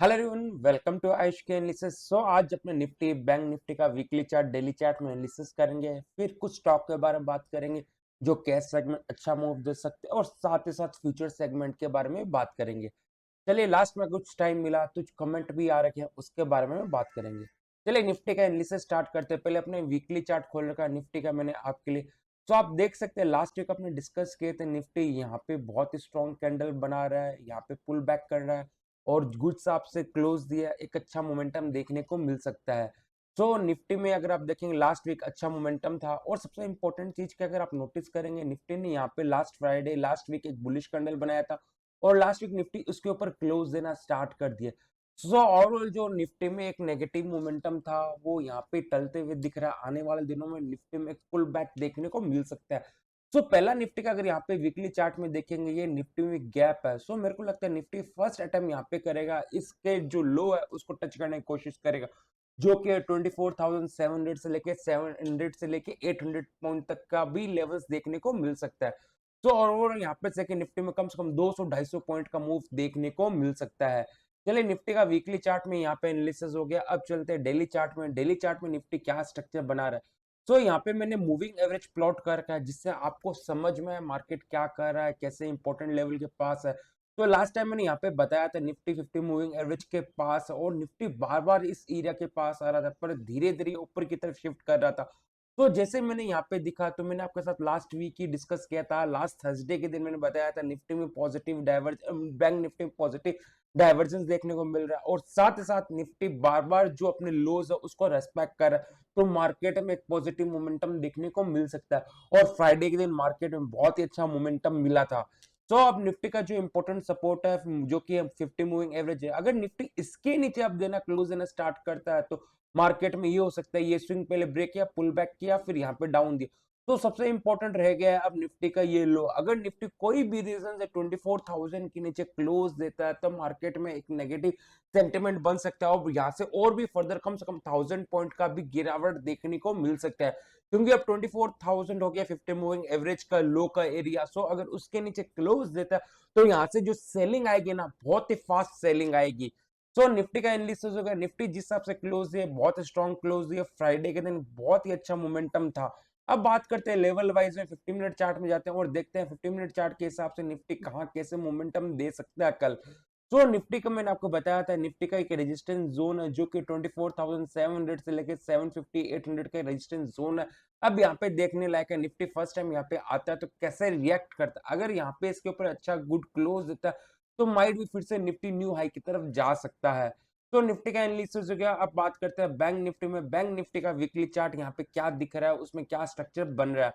Hello everyone, welcome to Ayush के analysis. आज अपने निफ्टी बैंक निफ्टी का वीकली चार्ट डेली चार्ट में एनालिसिस करेंगे। फिर कुछ स्टॉक के बारे में बात करेंगे जो कैश सेगमेंट अच्छा मूव दे सकते हैं, और साथ ही साथ फ्यूचर सेगमेंट के बारे में बात करेंगे। चलिए, लास्ट में कुछ टाइम मिला तो कमेंट भी आ रखे हैं, उसके बारे में बात करेंगे। चलिए निफ्टी का एनालिसिस स्टार्ट करते हैं। पहले अपने वीकली चार्ट खोल रखा है निफ्टी का मैंने आपके लिए। तो आप देख सकते हैं लास्ट वीक अपने डिस्कस किए थे, निफ्टी यहाँ पे बहुत ही स्ट्रॉन्ग कैंडल बना रहा है, यहाँ पे पुल बैक कर रहा है और गुड सा आपसे क्लोज दिया, एक अच्छा मोमेंटम देखने को मिल सकता है। तो निफ्टी में अगर आप देखेंगे लास्ट वीक अच्छा मोमेंटम था, और सबसे इंपॉर्टेंट चीज की अगर आप नोटिस करेंगे, निफ्टी ने यहाँ पे लास्ट फ्राइडे लास्ट वीक एक बुलिश कैंडल बनाया था और लास्ट वीक निफ्टी उसके ऊपर क्लोज देना स्टार्ट कर दिया। सो ओवरऑल जो निफ्टी में एक नेगेटिव मोमेंटम था वो यहाँ पे टलते हुए दिख रहा है। आने वाले दिनों में निफ्टी में एक पुल बैक देखने को मिल सकता है। सो पहला निफ्टी का अगर यहाँ पे वीकली चार्ट में देखेंगे, ये निफ्टी में गैप है। सो मेरे को लगता है निफ्टी फर्स्ट अटेम्प्ट यहाँ पे करेगा, इसके जो लो है उसको टच करने की कोशिश करेगा, जो कि 24,700 से लेके 700 से लेके 800 पॉइंट तक का भी लेवल्स देखने को मिल सकता है। तो और यहाँ पे सेकंड निफ्टी में कम से कम 200-250 पॉइंट का मूव देखने को मिल सकता है। चलिए निफ्टी का वीकली चार्ट में यहाँ पे एनालिसिस हो गया। अब चलते हैं डेली चार्ट में। डेली चार्ट में निफ्टी क्या स्ट्रक्चर बना रहा है। तो यहाँ पे मैंने मूविंग एवरेज प्लॉट कर रखा है, जिससे आपको समझ में मार्केट क्या कर रहा है, कैसे इंपॉर्टेंट लेवल के पास है। तो लास्ट टाइम मैंने यहाँ पे बताया था निफ्टी 50 मूविंग एवरेज के पास, और निफ्टी बार बार इस एरिया के पास आ रहा था, पर धीरे धीरे ऊपर की तरफ शिफ्ट कर रहा था। तो जैसे मैंने यहाँ पे दिखा, तो मैंने आपके साथ लास्ट वीक ही डिस्कस किया था, लास्ट थर्सडे के दिन मैंने बताया था निफ्टी में पॉजिटिव डाइवर्ज बैंक निफ्टी में पॉजिटिव डाइवर्जेंस देखने को मिल रहा है, और साथ ही साथ निफ्टी बार बार जो अपने लोज है उसको रेस्पेक्ट कर रहा है। तो मार्केट में एक पॉजिटिव मोमेंटम देखने को मिल सकता है, और फ्राइडे के दिन मार्केट में बहुत ही अच्छा मोमेंटम मिला था। तो अब निफ्टी का जो इंपॉर्टेंट सपोर्ट है, जो कि 50 मूविंग एवरेज है, अगर निफ्टी इसके नीचे अब देना क्लोज देना स्टार्ट करता है, तो मार्केट में ये हो सकता है ये स्विंग पहले ब्रेक किया, पुल बैक किया, फिर यहाँ पे डाउन दिया। तो सबसे इंपॉर्टेंट रह गया है अब निफ्टी का ये लो। अगर निफ्टी कोई भी रीजन से 24,000 के नीचे क्लोज देता है, तो मार्केट में एक नेगेटिव सेंटिमेंट बन सकता है, और यहाँ से और भी फर्दर कम से कम 1000 पॉइंट का भी गिरावट देखने को मिल सकता है, क्योंकि अब 24,000 हो गया 50 मूविंग एवरेज का लो का एरिया। सो अगर उसके नीचे क्लोज देता है, तो यहाँ से जो सेलिंग आएगी ना, बहुत ही फास्ट सेलिंग आएगी। सो निफ्टी का एनालिसिस हो गया। निफ्टी जिस हिसाब से क्लोज है, बहुत स्ट्रॉन्ग क्लोज है, फ्राइडे के दिन बहुत ही अच्छा मोमेंटम था। अब बात करते हैं लेवल वाइज में, 50 मिनट चार्ट में जाते हैं और देखते हैं 50 मिनट चार्ट के हिसाब से निफ्टी कहाँ कैसे मोमेंटम दे सकता है कल। तो निफ्टी का मैंने आपको बताया था, निफ्टी का एक रेजिस्टेंस जोन है जो कि 24,700 से लेके 750 800 का रेजिस्टेंस जोन है। अब यहाँ पे देखने लायक है, निफ्टी फर्स्ट टाइम यहाँ पे आता है तो कैसे रिएक्ट करता है। अगर यहाँ पे इसके ऊपर अच्छा गुड क्लोज देता है, तो माइट भी फिर से निफ्टी न्यू हाई की तरफ जा सकता है। तो निफ्टी का एनालिसिस हो गया। अब बात करते हैं बैंक निफ्टी में। बैंक निफ्टी का वीकली चार्ट यहाँ पे क्या दिख रहा है, उसमें क्या स्ट्रक्चर बन रहा है।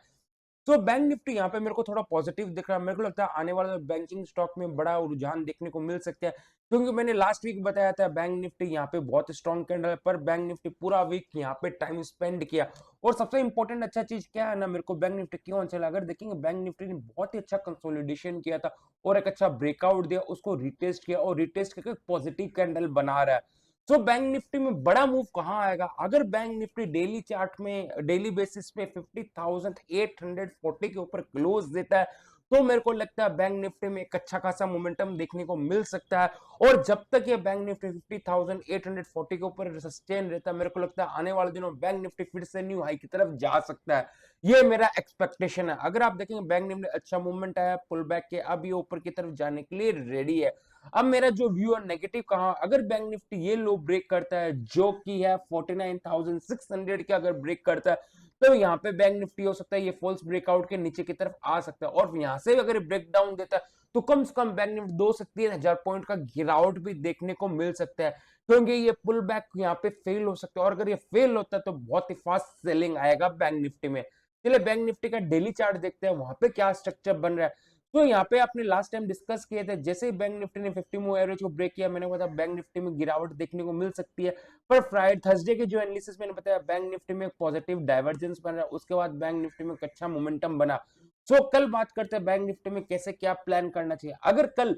तो बैंक निफ्टी यहाँ पे मेरे को थोड़ा पॉजिटिव दिख रहा है। मेरे को लगता है आने वाले बैंकिंग स्टॉक में बड़ा रुझान देखने को मिल सकता है, क्योंकि मैंने लास्ट वीक बताया था बैंक निफ्टी यहाँ पे बहुत स्ट्रॉन्ग कैंडल है, पर बैंक निफ्टी पूरा वीक यहाँ पे टाइम स्पेंड किया। और सबसे इंपॉर्टेंट अच्छा चीज क्या है ना, मेरे को बैंक निफ्टी क्यों अच्छा लगा, अगर देखेंगे बैंक निफ्टी ने बहुत ही अच्छा कंसोलिडेशन किया था और एक अच्छा ब्रेकआउट दिया, उसको रिटेस्ट किया और रिटेस्ट करके पॉजिटिव कैंडल बना रहा है। तो बैंक निफ्टी में बड़ा मूव कहां आएगा, अगर बैंक निफ्टी डेली चार्ट में डेली बेसिस पे 50,840 के ऊपर क्लोज देता है, तो मेरे को लगता है बैंक निफ्टी में एक अच्छा खासा मोमेंटम देखने को मिल सकता है। और जब तक ये बैंक निफ्टी 50,840 के ऊपर सस्टेन रहता है, मेरे को लगता है आने वाले दिनों बैंक निफ्टी फिर से न्यू हाई की तरफ जा सकता है। ये मेरा एक्सपेक्टेशन है। अगर आप देखेंगे बैंक निफ्टी अच्छा मूवमेंट आया पुल बैक के, अब ये ऊपर की तरफ जाने के लिए रेडी है। अब मेरा जो व्यू है नेगेटिव कहा, अगर बैंक निफ्टी ये लो ब्रेक करता है जो कि है 49,600 के, अगर ब्रेक करता है, तो यहाँ पे बैंक निफ्टी हो सकता है ये फॉल्स ब्रेकआउट के नीचे की तरफ आ सकता है, और यहाँ से अगर ब्रेक डाउन देता है, तो कम से कम बैंक निफ्टी 2 से 3 हजार पॉइंट का गिरावट भी देखने को मिल सकता है, क्योंकि ये पुल बैक यहाँ पे फेल हो सकता है, और अगर ये फेल होता है तो बहुत ही फास्ट सेलिंग आएगा बैंक निफ्टी में। चलिए बैंक निफ्टी का डेली चार्ट देखते हैं, वहां पे क्या स्ट्रक्चर बन रहा है। तो यहाँ पे आपने लास्ट टाइम डिस्कस किए थे, जैसे ही बैंक निफ्टी ने 50 मूव एवरेज को ब्रेक किया, मैंने बताया बैंक निफ्टी में गिरावट देखने को मिल सकती है। पर फ्राइडे थर्सडे के जो एनालिसिस मैंने बताया, बैंक निफ्टी में पॉजिटिव डाइवर्जेंस बन रहा है, उसके बाद बैंक निफ्टी में अच्छा मोमेंटम बना। सो कल बात करते हैं बैंक निफ्टी में कैसे क्या प्लान करना चाहिए। अगर कल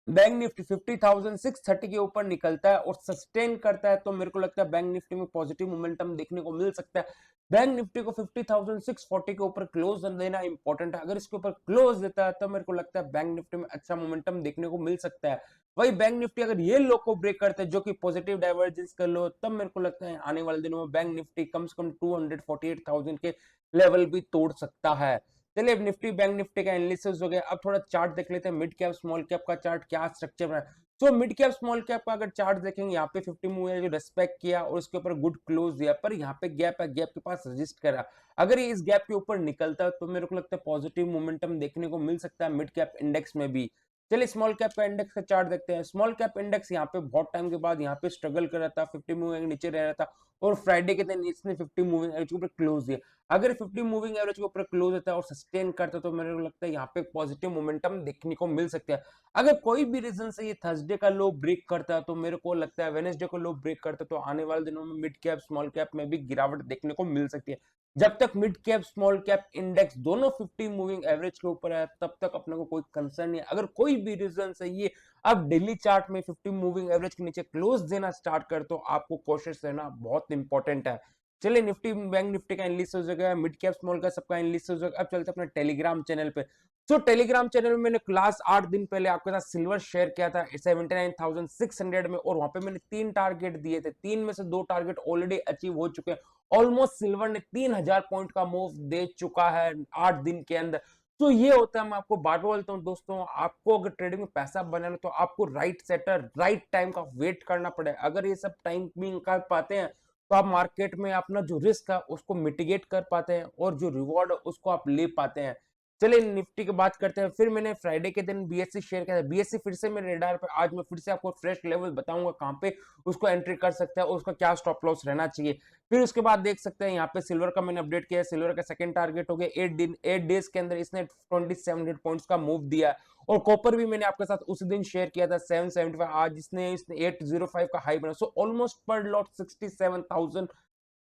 बैंक निफ्टी 50,630 के ऊपर निकलता है और सस्टेन करता है तो मेरे को लगता है बैंक निफ्टी में पॉजिटिव मोमेंटम देखने को मिल सकता है। बैंक निफ्टी को 50,640 के ऊपर क्लोज देना इंपॉर्टेंट है। अगर इसके ऊपर क्लोज देता है तो मेरे को लगता है बैंक निफ्टी में अच्छा मोमेंटम देखने को मिल सकता है। वही बैंक निफ्टी अगर ये लो को ब्रेक करते हैं जो कि पॉजिटिव डाइवर्जेंस कर लो, तब मेरे को लगता है आने वाले दिनों में बैंक निफ्टी कम से कम 248,000 के लेवल भी तोड़ सकता है। चलिए अब निफ्टी बैंक निफ्टी का एनालिसिस हो गया। अब थोड़ा चार्ट देख लेते हैं, मिड कैप स्मॉल कैप का चार्ट क्या स्ट्रक्चर है। तो मिड कैप स्मॉल कैप का अगर चार्ट देखेंगे, यहाँ पे 50 मूव है जो रेस्पेक्ट किया और उसके ऊपर गुड क्लोज दिया, पर यहाँ पे गैप है, गैप के पास रजिस्ट करा। अगर ये इस गैप के ऊपर निकलता है तो मेरे को लगता है पॉजिटिव मोमेंटम देखने को मिल सकता है मिड कैप इंडेक्स में भी। चलिए स्मॉल कैप का इंडेक्स का चार्ट देखते हैं। स्मॉल कैप इंडेक्स यहाँ पे बहुत टाइम के बाद यहाँ पे स्ट्रगल कर रहा था, 50 मूविंग नीचे रह रहा था और फ्राइडे के दिन इसने 50 मूविंग एवरेज के ऊपर क्लोज दिया। अगर 50 मूविंग एवरेज के ऊपर क्लोज होता है और सस्टेन करता है तो मेरे को लगता है यहाँ पे पॉजिटिव मोमेंटम देखने को मिल सकता है। अगर कोई भी रीजन से ये थर्सडे का लो ब्रेक करता है तो मेरे को लगता है वेडनेसडे को लो ब्रेक करता है तो आने वाले दिनों में मिड कैप स्मॉल कैप में भी गिरावट देखने को मिल सकती है। जब तक mid cap small cap index दोनों 50 मूविंग एवरेज के ऊपर है तब तक अपने को कोई कंसर्न नहीं है। अगर कोई भी रीजन से ये अब डेली चार्ट में 50 मूविंग एवरेज के नीचे क्लोज देना स्टार्ट कर तो आपको कोशिश रहना बहुत इंपॉर्टेंट है। चलिए निफ्टी बैंक निफ्टी का एनालिसिस हो गया, मिड कैप स्मॉल का सबका एनालिसिस हो गया। अब चलते अपने टेलीग्राम चैनल पे। तो टेलीग्राम चैनल में मैंने क्लास 8 दिन पहले आपके साथ सिल्वर शेयर किया था 79,600 में, और वहां पे मैंने 3 टारगेट दिए थे। 3 में से 2 टारगेट ऑलरेडी अचीव हो चुके हैं। ऑलमोस्ट सिल्वर ने 3000 पॉइंट का मूव दे चुका है 8 दिन के अंदर। तो ये होता है, मैं आपको बात बोलता हूँ दोस्तों, आपको अगर ट्रेडिंग में पैसा बनाना तो आपको राइट सेटर राइट टाइम का वेट करना पड़ेगा। अगर ये सब टाइम भी निकाल पाते हैं तो आप मार्केट में अपना जो रिस्क है उसको मिटिगेट कर पाते हैं और जो रिवॉर्ड है उसको आप ले पाते हैं। चलिए निफ्टी की बात करते हैं। फिर मैंने फ्राइडे के दिन बीएससी शेयर किया था। बीएससी फिर से मेरे रेडार पे, आज मैं फिर से आपको फ्रेश लेवल बताऊंगा कहां पे उसको एंट्री कर सकते हैं और उसका क्या स्टॉप लॉस रहना चाहिए। फिर उसके बाद देख सकते हैं यहाँ पे सिल्वर का मैंने अपडेट किया है। सिल्वर का सेकंड टारगेट हो गया 8 डेज के अंदर इसने 2700 पॉइंट्स का मूव दिया। और कॉपर भी मैंने आपके साथ उसी दिन शेयर किया था 775, आज इसने 805 का हाई बना। सो ऑलमोस्ट पर लॉट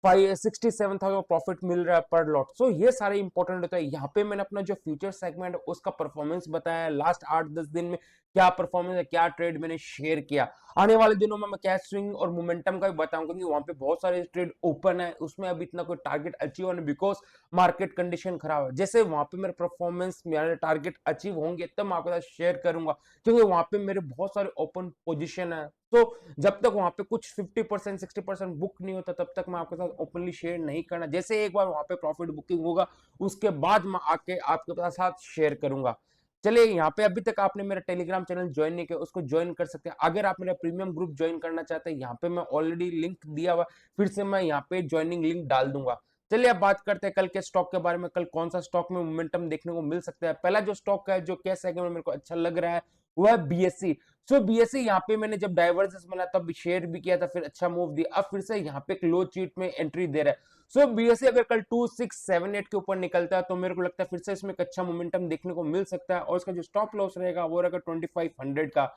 67,000 प्रॉफिट मिल रहा है पर लॉट। सो ये सारे इंपॉर्टेंट होता है। यहाँ पे मैंने अपना जो फ्यूचर सेगमेंट है उसका परफॉर्मेंस बताया लास्ट 8-10 दिन में क्या परफॉर्मेंस है, क्या ट्रेड मैंने शेयर किया। आने वाले दिनों में मैं कैश स्विंग और मोमेंटम का भी बताऊंगा क्योंकि वहां पे बहुत सारे ट्रेड ओपन है, उसमें अभी इतना कोई टारगेट अचीव होने बिकॉज मार्केट कंडीशन खराब है। जैसे वहां पे मेरे परफॉर्मेंस मेरे टारगेट अचीव होंगे तब मैं आपके साथ शेयर करूंगा क्योंकि वहां पे मेरे बहुत सारे ओपन पोजिशन है। तो जब तक वहां पे कुछ 50% 60% बुक नहीं होता तब तक मैं आपके साथ ओपनली शेयर नहीं करना। जैसे एक बार वहां पे प्रॉफिट बुकिंग होगा उसके बाद मैं आके आपके साथ शेयर करूंगा। चलिए यहाँ पे अभी तक आपने मेरा टेलीग्राम चैनल ज्वाइन नहीं किया उसको ज्वाइन कर सकते हैं। अगर आप मेरा प्रीमियम ग्रुप ज्वाइन करना चाहते हैं यहाँ पे मैं ऑलरेडी लिंक दिया हुआ, फिर से मैं यहाँ पे ज्वाइनिंग लिंक डाल दूंगा। चलिए अब बात करते हैं कल के स्टॉक के बारे में। कल कौन सा स्टॉक में मोमेंटम देखने को मिल सकता है। पहला जो स्टॉक है जो कैश सेगमेंट में मेरे को अच्छा लग रहा है वो है बीएससी। सो बीएससी यहाँ पे मैंने जब डाइवर्जेंस मिला तब शेयर भी किया था, फिर अच्छा मूव दिया, अब फिर से यहाँ पे लो चीट में एंट्री दे रहा है। सो बीएससी अगर कल 2678 के ऊपर निकलता है तो मेरे को लगता है फिर से इसमें एक अच्छा मोमेंटम देखने को मिल सकता है और इसका जो स्टॉप लॉस रहेगा वो रहेगा 2500 का।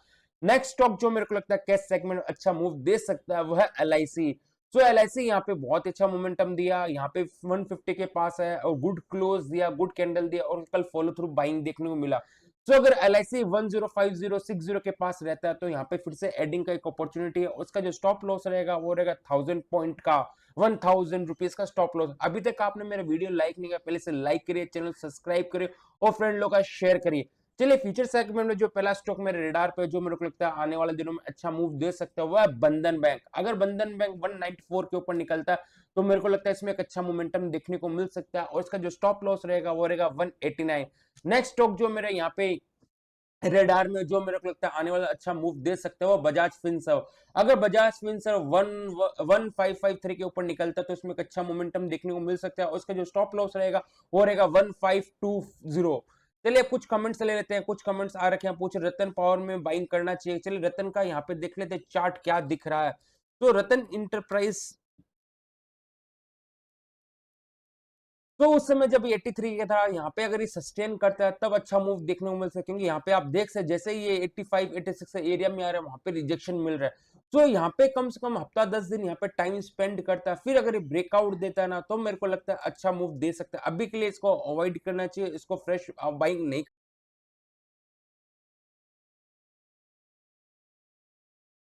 नेक्स्ट स्टॉक जो मेरे को लगता है कैश सेगमेंट में अच्छा मूव दे सकता है वो है एलआईसी। सो एलआईसी यहाँ पे बहुत अच्छा मोमेंटम दिया, यहाँ पे 150 के पास है और गुड क्लोज दिया, गुड कैंडल दिया और कल फॉलो थ्रू बाइंग देखने को मिला। तो अगर एलआईसी 105060 के पास रहता है तो यहाँ पे फिर से एडिंग का एक अपॉर्चुनिटी है। उसका जो स्टॉप लॉस रहेगा वो रहेगा 1000 पॉइंट का, 1000 रुपीज का स्टॉप लॉस। अभी तक आपने मेरा वीडियो लाइक नहीं किया, पहले से लाइक करिए, चैनल सब्सक्राइब करिए और फ्रेंड लोग का शेयर करिए। चलिए फ्यूचर सेगमेंट में जो पहला स्टॉक मेरे रेडार पे जो मेरे को लगता है आने वाले दिनों में अच्छा मूव दे सकता है वो है बंधन बैंक। अगर बंधन बैंक 194 के ऊपर निकलता है तो मेरे को लगता है इसमें एक अच्छा मोमेंटम देखने को मिल सकता है और इसका जो स्टॉप लॉस रहेगा वो रहेगा 189। नेक्स्ट स्टॉक जो मेरे यहाँ पे रेडार में जो मेरे को लगता है आने वाला अच्छा मूव दे सकते हो बजाज फिनसर्व। अगर बजाज फिनसर्व 1553 के ऊपर निकलता है तो इसमें एक अच्छा मोमेंटम देखने को मिल सकता है और इसका जो स्टॉप लॉस रहेगा वो रहेगा 1520। चलिए कुछ कमेंट्स ले लेते हैं। कुछ कमेंट्स आ रखे हैं, पूछ रतन पावर में बाइंग करना चाहिए। चलिए रतन का यहाँ पे देख लेते हैं चार्ट क्या दिख रहा है। तो रतन इंटरप्राइज तो उस समय जब 83 का था यहाँ पे अगर ये सस्टेन करता है तब अच्छा मूव देखने को मिल सकेंगे। यहाँ पे आप देख सकते जैसे ये 85 86 एरिया में आ रहा है वहां पे रिजेक्शन मिल रहा है। तो यहाँ पे कम से कम हफ्ता 10 दिन यहाँ पे टाइम स्पेंड करता है, फिर अगर ये ब्रेकआउट देता है ना तो मेरे को लगता है अच्छा मूव दे सकता है। अभी के लिए इसको अवॉइड करना चाहिए, इसको फ्रेश बाइंग नहीं